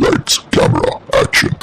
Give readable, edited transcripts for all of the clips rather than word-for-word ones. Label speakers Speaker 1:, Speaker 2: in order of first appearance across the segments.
Speaker 1: Lights, camera, action.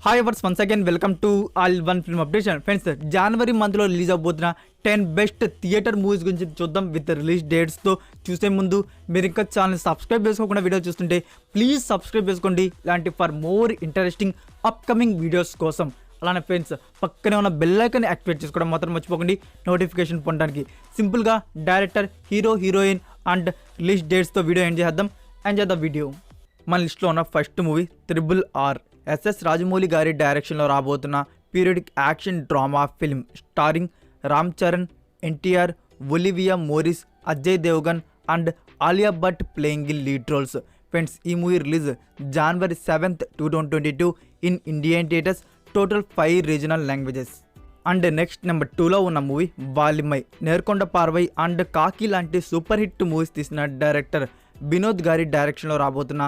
Speaker 2: Hi everyone once again welcome to all one film updation. Friends, జనవరి మంత్లో release అవబోతున్న 10 best theatre movies గురించి చూద్దాం with release డేట్స్తో. చూసే ముందు మీరు ఇంకా ఛానల్ సబ్స్క్రైబ్ చేసుకోకుండా వీడియో చూస్తుంటే ప్లీజ్ సబ్స్క్రైబ్ చేసుకోండి, ఇలాంటి for more interesting upcoming videos కోసం. అలానే ఫ్రెండ్స్, పక్కనే ఉన్న బెల్ ఐకాన్ యాక్టివేట్ చేసుకోవడం మాత్రం మర్చిపోకండి నోటిఫికేషన్ పొందడానికి. సింపుల్గా director, hero, heroine and release డేట్స్తో వీడియో ఎండ్ చేద్దాం. Enjoy the video. మన లిస్ట్లో ఉన్న first movie RRR. SS Rajamouli garu డైరెక్షన్లో రాబోతున్న periodic action drama film starring Ram Charan, NTR, Olivia Morris, Ajay Devgan and Alia Bhatt playing in lead roles. Friends, ఈ movie release January 7th, 2022 in Indian theatres, total 5 regional languages. And next number 2లో ఉన్న movie Valimai. Nerkonda Paarvai and కాకి లాంటి super hit movies తీసిన director Vinod garu డైరెక్షన్లో రాబోతున్న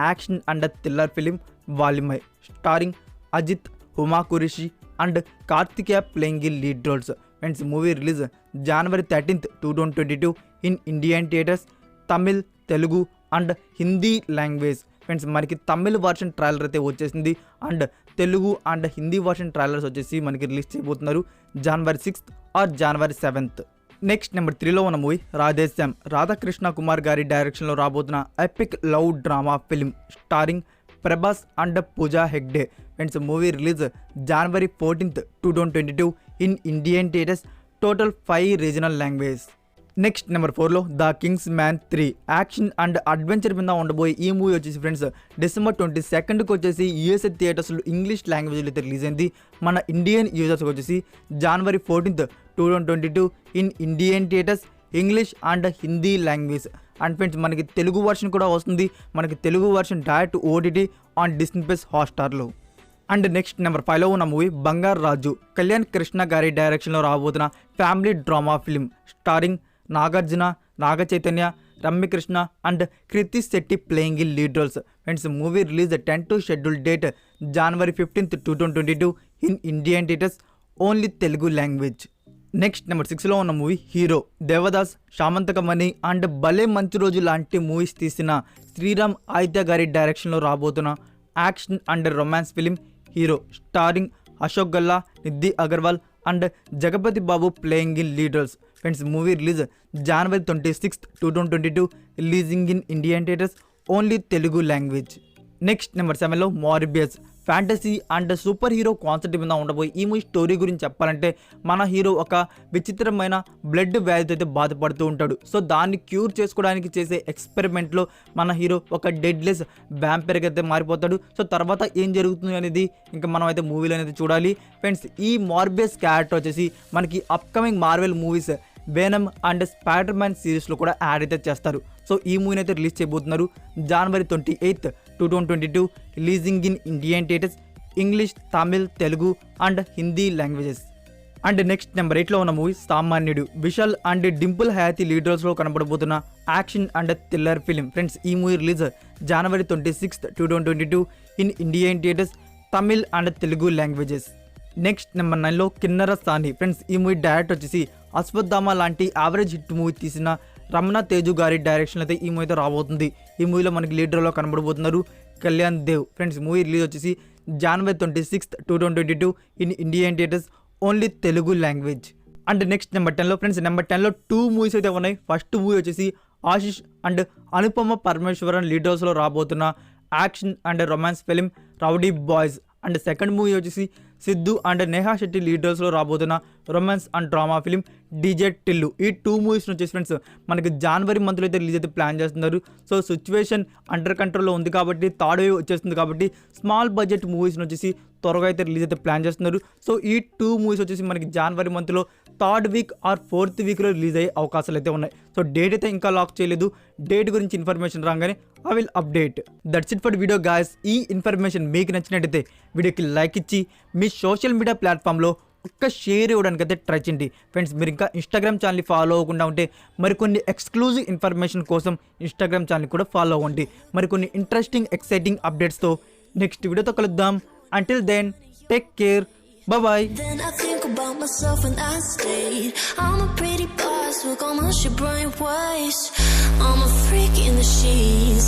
Speaker 2: action and thriller film Valimai starring Ajith, Huma Qureshi and Karthikeya playing in lead roles. Friends, movie release January 13th, 2022 in Indian theatres, Tamil, Telugu and Hindi language. Friends, మనకి Tamil version trailer అయితే వచ్చేసింది and Telugu and Hindi version trailers వచ్చేసి మనకి release చేయబోతున్నారు January 6th or January 7th. Next number 3లో ఉన్న movie Radheshyam. Radhakrishna Kumar గారి డైరెక్షన్లో రాబోతున్న epic love drama film starring Prabhas and Pooja Hegde. Friends, movie release January 14th, 2022 in Indian theatres, total 5 regional language. Next number 4లో the king's man 3 action and adventure మీద ఉండబోయే ఈ movie వచ్చేసి ఫ్రెండ్స్ December 22nd వచ్చేసి యూఎస్ఏ థియేటర్స్లో ఇంగ్లీష్ లాంగ్వేజ్లో అయితే release అయింది. మన ఇండియన్ యూజర్స్కి వచ్చేసి January 14th, 2022 in Indian theatres, English and Hindi language. And friends, మనకి తెలుగు వర్షన్ కూడా వస్తుంది. మనకి Telugu version direct OTT on Disney+ హాట్స్టార్లో. అండ్ నెక్స్ట్ నెంబర్ 5లో ఉన్న మూవీ బంగారు రాజు. కళ్యాణ్ కృష్ణ గారి డైరెక్షన్లో రాబోతున్న family drama film starring Nagarjuna, Naga Chaitanya, Ramyakrishna and Krithi Shetty playing in lead roles. Friends, movie release 10th schedule date January 15th, 2022 in Indian theatres, only Telugu language. Next number 6లో ఉన్న movie hero. Devdas, శామంతకమణి and భలే మంచి రోజు లాంటి movies తీసిన శ్రీరామ్ ఆదిత్య గారి డైరెక్షన్లో రాబోతున్న action and romance film hero starring Ashok Galla, Nidhi Agarwal and Jagapathi Babu playing in lead roles. Friends, movie release January 26th, 2022 releasing in Indian theatres, only Telugu language. Next number 7లో Morbius. Fantasy and super hero concept మీద ఉండబోయి ఈ movie story గురించి చెప్పాలంటే మన hero ఒక విచిత్రమైన blood వ్యాధితో అయితే బాధపడుతూ ఉంటాడు. సో దాన్ని క్యూర్ చేసుకోవడానికి చేసే ఎక్స్పెరిమెంట్లో మన హీరో ఒక డెడ్లెస్ వ్యాంపైర్గా అయితే మారిపోతాడు. సో తర్వాత ఏం జరుగుతుంది అనేది ఇంకా మనం అయితే మూవీలో అనేది చూడాలి. ఫ్రెండ్స్, ఈ మార్బియస్ క్యారెక్టర్ వచ్చేసి మనకి upcoming Marvel movies venom and spider man సిరీస్లో కూడా యాడ్ అయితే చేస్తారు. సో ఈ మూవీని అయితే రిలీజ్ చేయబోతున్నారు January 28th, 2022 releasing in Indian theatres, English, Tamil, Telugu and Hindi languages. And next number 8లో ఉన్న movie Samanyudu. Vishal and Dimple Hayathi lead రోల్స్లో కనబడబోతున్న action and thriller film. Friends, ఈ movie release January 26th, 2022 in Indian theatres, Tamil and Telugu languages. Next number 9లో Kinnera Sani. Friends, ఈ movie director వచ్చేసి అశ్వత్థామ లాంటి average hit movie తీసిన రమణ తేజు గారి డైరెక్షన్ అయితే ఈ మూవీ అయితే రాబోతుంది. ఈ మూవీలో మనకి లీడ్ రోల్లో కనబడబోతున్నారు Kalyan Dev. Friends, movie release వచ్చేసి January 26th, 2022 in Indian theatres, only Telugu language. And next number 10లో ఫ్రెండ్స్, నెంబర్ 10లో 2 మూవీస్ అయితే ఉన్నాయి. ఫస్ట్ మూవీ వచ్చేసి ఆశిష్ అండ్ అనుపమ పరమేశ్వరన్ లీడ్ రోల్స్లో రాబోతున్న action and romance film Rowdy Boys. And second movie వచ్చేసి సిద్ధు అండ్ నేహా శెట్టి లీడ్ రోల్స్లో రాబోతున్న romance and drama film DJ Tillu. ఈ 2 మూవీస్ వచ్చేసి ఫ్రెండ్స్ మనకి January మంత్లో అయితే రిలీజ్ అయితే ప్లాన్ చేస్తున్నారు. సో సిచ్యువేషన్ అండర్ కంట్రోల్లో ఉంది కాబట్టి, థర్డ్ వేవ్ వచ్చేస్తుంది కాబట్టి స్మాల్ బడ్జెట్ మూవీస్ని వచ్చేసి త్వరగా అయితే రిలీజ్ అయితే ప్లాన్ చేస్తున్నారు. సో ఈ 2 మూవీస్ వచ్చేసి మనకి January మంత్లో 3rd వీక్ ఆర్ 4th వీక్లో రిలీజ్ అయ్యే అవకాశాలు అయితే ఉన్నాయి. సో డేట్ అయితే ఇంకా లాక్ చేయలేదు. డేట్ గురించి ఇన్ఫర్మేషన్ రాగానే I will update. That's it for video guys. ఈ ఇన్ఫర్మేషన్ మీకు నచ్చినట్టయితే వీడియోకి లైక్ ఇచ్చి మీ సోషల్ మీడియా ప్లాట్ఫామ్లో ఒక్క షేర్ ఇవ్వడానికి అయితే ట్రై చేయండి. ఫ్రెండ్స్, మీరు ఇంకా ఇన్స్టాగ్రామ్ ఛానల్ని ఫాలో అవ్వకుండా ఉంటే మరికొన్ని ఎక్స్క్లూజివ్ ఇన్ఫర్మేషన్ కోసం ఇన్స్టాగ్రామ్ ఛానల్ని కూడా ఫాలో అవ్వండి. మరికొన్ని ఇంట్రెస్టింగ్ ఎక్సైటింగ్ అప్డేట్స్తో నెక్స్ట్ వీడియోతో కలుద్దాం. Until then, take care. Bye bye.
Speaker 3: Then I think about myself and I stayed. I'm a pretty boss with almost your brain waves. I'm a freak in the sheets.